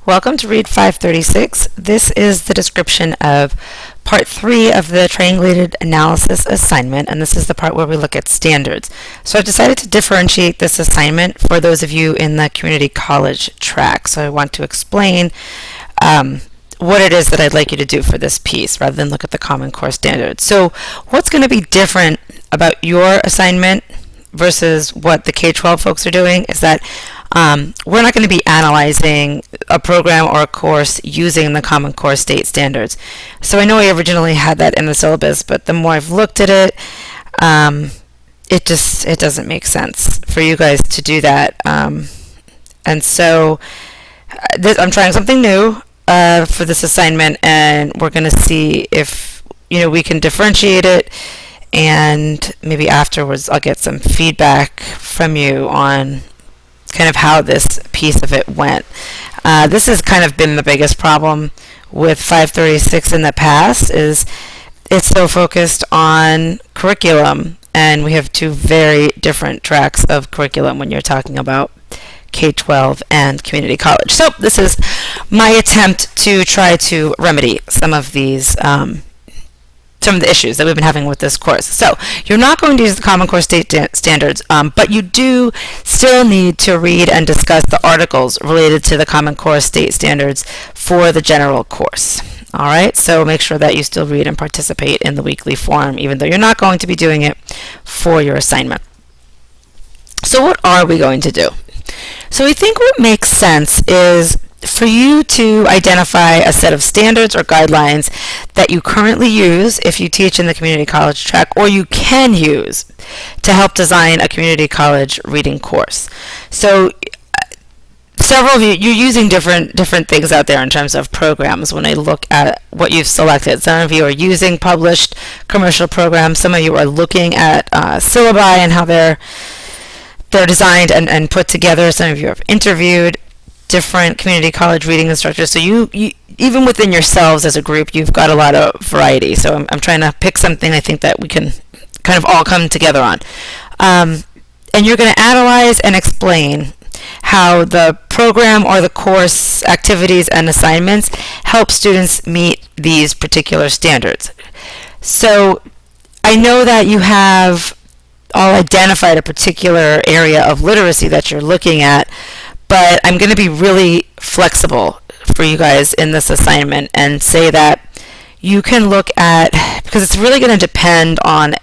Welcome to Read 536. This is the description of Part 3 of the Triangulated Analysis assignment, and this is the part where we look at standards. So I've decided to differentiate this assignment for those of you in the community college track. So I want to explain what it is that I'd like you to do for this piece rather than look at the Common Core standards. So what's going to be different about your assignment versus what the K-12 folks are doing is that we're not going to be analyzing a program or a course using the Common Core state standards. So I know I originally had that in the syllabus, but the more I've looked at it, it doesn't make sense for you guys to do that. And so I'm trying something new for this assignment, and we're going to see if we can differentiate it, and maybe afterwards I'll get some feedback from you on kind of how this piece of it went. This has kind of been the biggest problem with 536 in the past, is it's so focused on curriculum, and we have two very different tracks of curriculum when you're talking about K-12 and community college. So this is my attempt to try to remedy some of these some of the issues that we've been having with this course. So you're not going to use the Common Core state standards, but you do still need to read and discuss the articles related to the Common Core state standards for the general course. All right, so make sure that you still read and participate in the weekly form, even though you're not going to be doing it for your assignment. So what are we going to do? So we think what makes sense is for you to identify a set of standards or guidelines that you currently use if you teach in the community college track, or you can use to help design a community college reading course. So several of you're using different things out there in terms of programs when I look at what you've selected. Some of you are using published commercial programs. Some of you are looking at syllabi and how they're designed and put together. Some of you have interviewed different community college reading instructors. So you even within yourselves as a group, you've got a lot of variety. So I'm trying to pick something I think that we can kind of all come together on. And you're going to analyze and explain how the program or the course activities and assignments help students meet these particular standards. So I know that you have all identified a particular area of literacy that you're looking at, but I'm going to be really flexible for you guys in this assignment and say that you can look at, because it's really going to depend on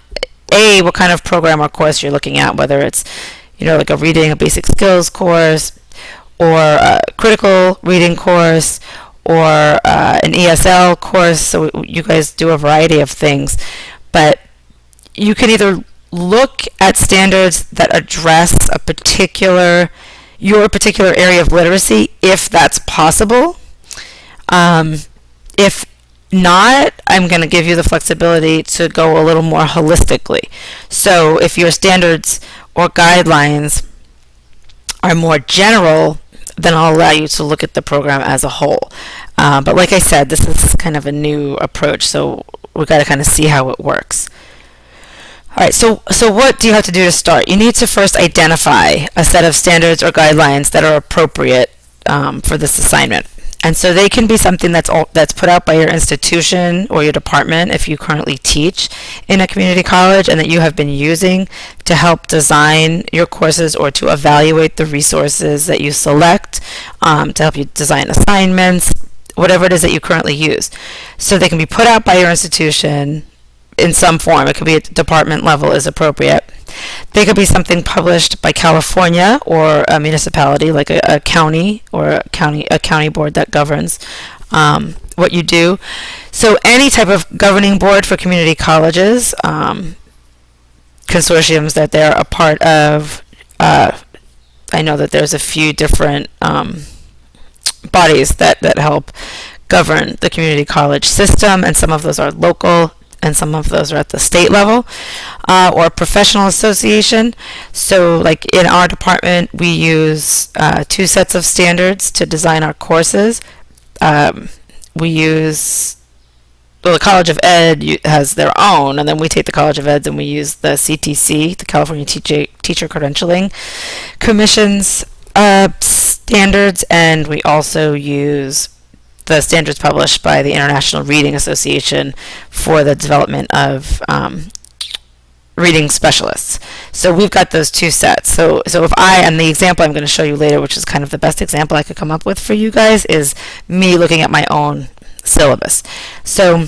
what kind of program or course you're looking at, whether it's like a reading, a basic skills course, or a critical reading course, or an ESL course. So you guys do a variety of things, but you can either look at standards that address your particular area of literacy, if that's possible. If not, I'm going to give you the flexibility to go a little more holistically. So if your standards or guidelines are more general, then I'll allow you to look at the program as a whole. But like I said, this is kind of a new approach, so we've got to kind of see how it works. All right, so what do you have to do to start? You need to first identify a set of standards or guidelines that are appropriate for this assignment. And so they can be something that's put out by your institution or your department if you currently teach in a community college and that you have been using to help design your courses or to evaluate the resources that you select, to help you design assignments, whatever it is that you currently use. So they can be put out by your institution in some form. It could be at department level is appropriate. They could be something published by California or a municipality, like a county or a county board that governs what you do. So any type of governing board for community colleges, consortiums that they're a part of. I know that there's a few different bodies that help govern the community college system, and some of those are local and some of those are at the state level, or professional association. So like in our department, we use two sets of standards to design our courses. We use, the College of Ed has their own, and then we take the College of Eds and we use the CTC, the California Teacher Credentialing Commission's standards, and we also use the standards published by the International Reading Association for the development of reading specialists. So we've got those two sets. So if and the example I'm going to show you later, which is kind of the best example I could come up with for you guys, is me looking at my own syllabus. So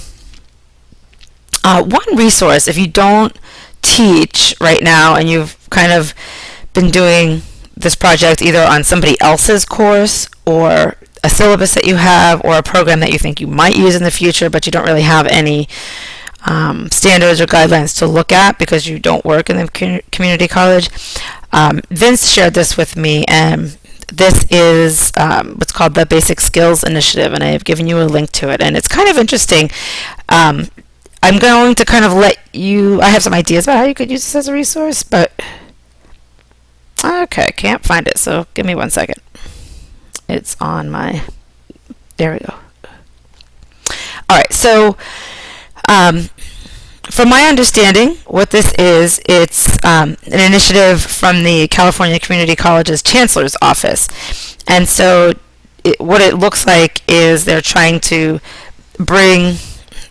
one resource, if you don't teach right now and you've kind of been doing this project either on somebody else's course or a syllabus that you have or a program that you think you might use in the future, but you don't really have any standards or guidelines to look at because you don't work in the community college. Vince shared this with me, and this is what's called the Basic Skills Initiative, and I have given you a link to it, and it's kind of interesting. I'm going to kind of let you, I have some ideas about how you could use this as a resource, but okay, can't find it, so give me 1 second. It's on my, there we go. All right, so from my understanding, what this is, it's an initiative from the California Community College's Chancellor's Office. And so what it looks like is they're trying to bring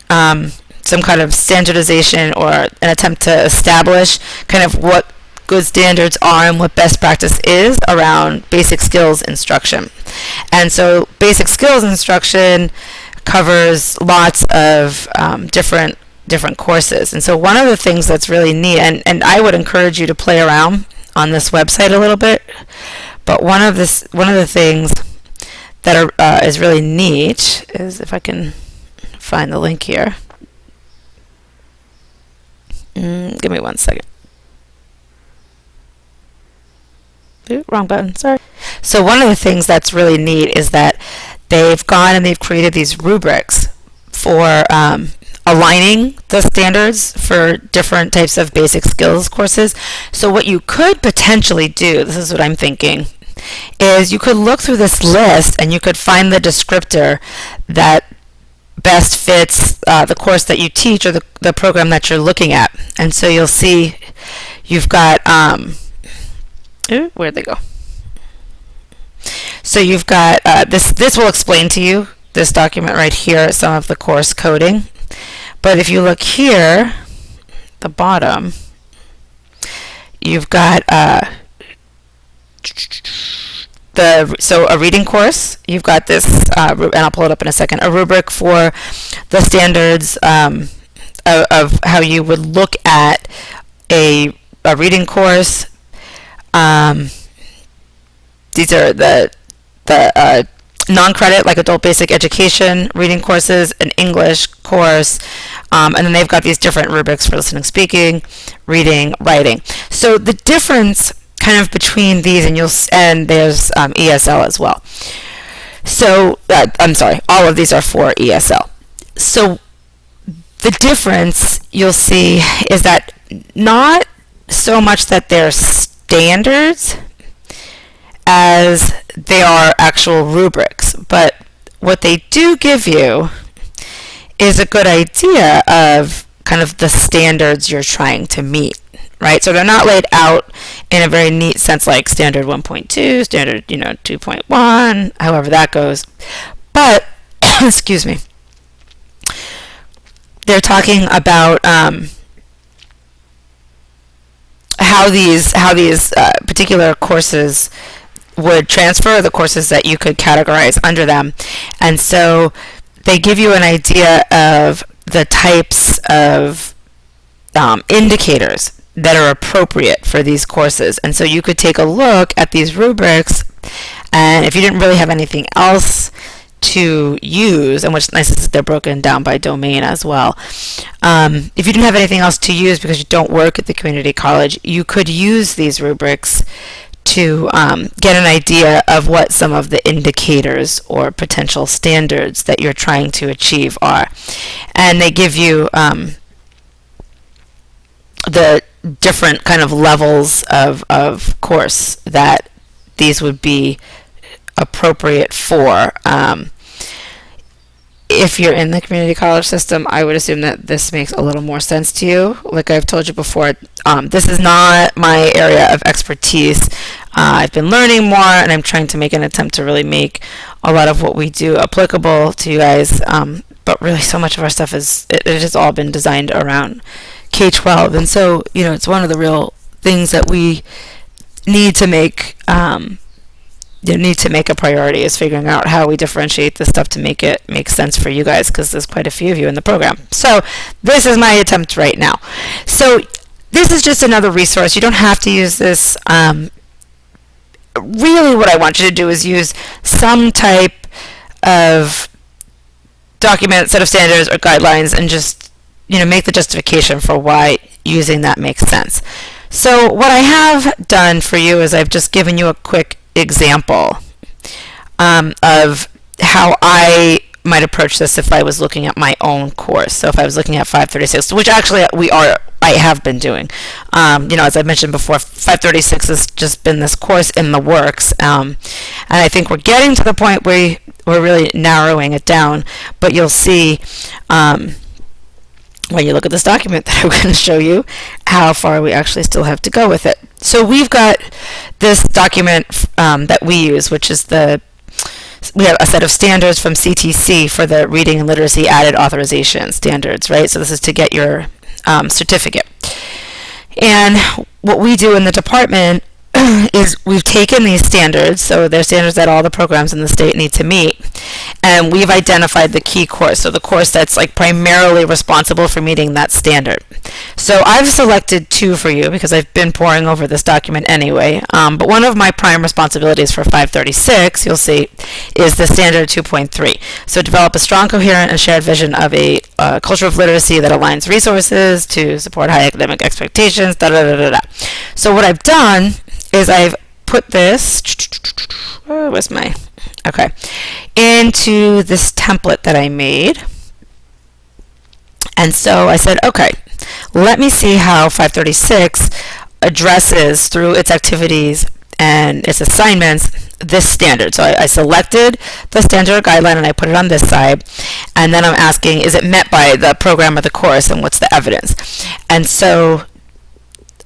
some kind of standardization or an attempt to establish kind of what good standards are and what best practice is around basic skills instruction. And so basic skills instruction covers lots of different courses. And so one of the things that's really neat, and I would encourage you to play around on this website a little bit, but one of the things that is really neat is, if I can find the link here. Give me 1 second. Ooh, wrong button, sorry. So one of the things that's really neat is that they've gone and they've created these rubrics for aligning the standards for different types of basic skills courses. So what you could potentially do, this is what I'm thinking, is you could look through this list and you could find the descriptor that best fits the course that you teach or the program that you're looking at. And so you'll see you've got, where'd they go? So you've got, this will explain to you, this document right here, some of the course coding. But if you look here, the bottom, you've got so a reading course, you've got this, and I'll pull it up in a second, a rubric for the standards of how you would look at a reading course. These are the non-credit, like adult basic education reading courses, an English course, and then they've got these different rubrics for listening, speaking, reading, writing. So the difference kind of between these, and there's ESL as well. So I'm sorry, all of these are for ESL. So the difference you'll see is that not so much that they're standards as they are actual rubrics, but what they do give you is a good idea of kind of the standards you're trying to meet, right? So they're not laid out in a very neat sense like standard 1.2, standard 2.1, however that goes, but excuse me, they're talking about how these particular courses would transfer, the courses that you could categorize under them. And so they give you an idea of the types of indicators that are appropriate for these courses. And so you could take a look at these rubrics, and if you didn't really have anything else to use, and what's nice is they're broken down by domain as well. If you didn't have anything else to use because you don't work at the community college, you could use these rubrics to get an idea of what some of the indicators or potential standards that you're trying to achieve are. And they give you the different kind of levels of course that these would be appropriate for. if you're in the community college system, I would assume that this makes a little more sense to you. Like I've told you before, this is not my area of expertise. I've been learning more, and I'm trying to make an attempt to really make a lot of what we do applicable to you guys. But really, so much of our stuff it has all been designed around K-12, and so it's one of the real things that we need to make. You need to make a priority is figuring out how we differentiate this stuff to make it make sense for you guys, because there's quite a few of you in the program. So this is my attempt right now. So this is just another resource. You don't have to use this. Really what I want you to do is use some type of document, set of standards or guidelines, and just make the justification for why using that makes sense. So what I have done for you is I've just given you a quick example of how I might approach this if I was looking at my own course. So if I was looking at 536, which actually I have been doing. As I mentioned before, 536 has just been this course in the works, and I think we're getting to the point where we're really narrowing it down. But you'll see when you look at this document that I'm going to show you how far we actually still have to go with it. So we've got this document that we use, which is we have a set of standards from CTC for the reading and literacy added authorization standards, right? So this is to get your certificate. And what we do in the department is we've taken these standards, so they're standards that all the programs in the state need to meet, and we've identified the key course, so the course that's like primarily responsible for meeting that standard. So I've selected two for you because I've been poring over this document anyway, but one of my prime responsibilities for 536, you'll see, is the standard 2.3. So develop a strong, coherent, and shared vision of a culture of literacy that aligns resources to support high academic expectations, So what I've done is I've put this into this template that I made. And so I said, okay, let me see how 536 addresses through its activities and its assignments this standard. So I selected the standard guideline and I put it on this side, and then I'm asking, is it met by the program or the course, and what's the evidence? And so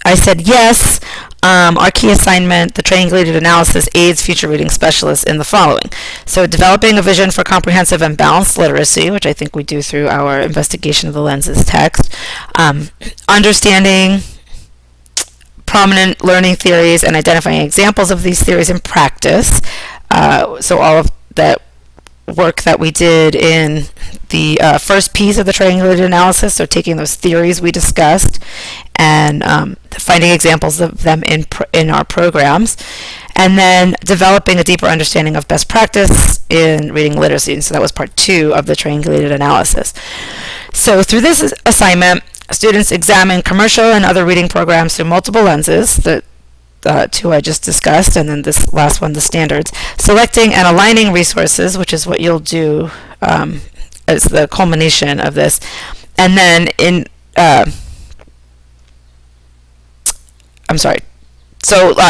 I said yes. Our key assignment, the triangulated analysis, aids future reading specialists in the following. So developing a vision for comprehensive and balanced literacy, which I think we do through our investigation of the lenses text, understanding prominent learning theories and identifying examples of these theories in practice. So all of that work that we did in the first piece of the triangulated analysis, so taking those theories we discussed and finding examples of them in our programs, and then developing a deeper understanding of best practice in reading literacy. And so that was part 2 of the triangulated analysis. So through this assignment, students examine commercial and other reading programs through multiple lenses, the 2 I just discussed, and then this last one, the standards, selecting and aligning resources, which is what you'll do as the culmination of this, and then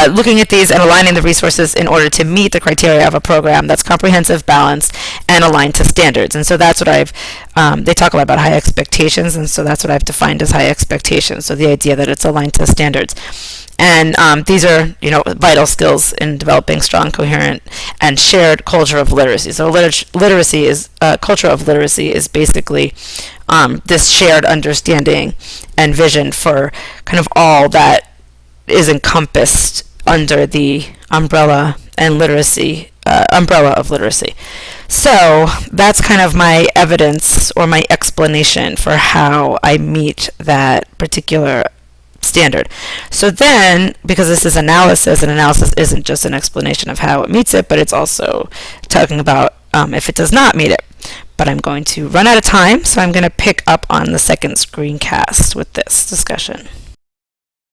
looking at these and aligning the resources in order to meet the criteria of a program that's comprehensive, balanced, and aligned to standards. And so that's what they talk a lot about high expectations, and so that's what I've defined as high expectations. So the idea that it's aligned to standards. And these are, vital skills in developing strong, coherent, and shared culture of literacy. So culture of literacy is basically this shared understanding and vision for kind of all that is encompassed under the umbrella of literacy. So that's kind of my evidence or my explanation for how I meet that particular standard. So then, because this is analysis, and analysis isn't just an explanation of how it meets it, but it's also talking about if it does not meet it. But I'm going to run out of time, so I'm going to pick up on the second screencast with this discussion.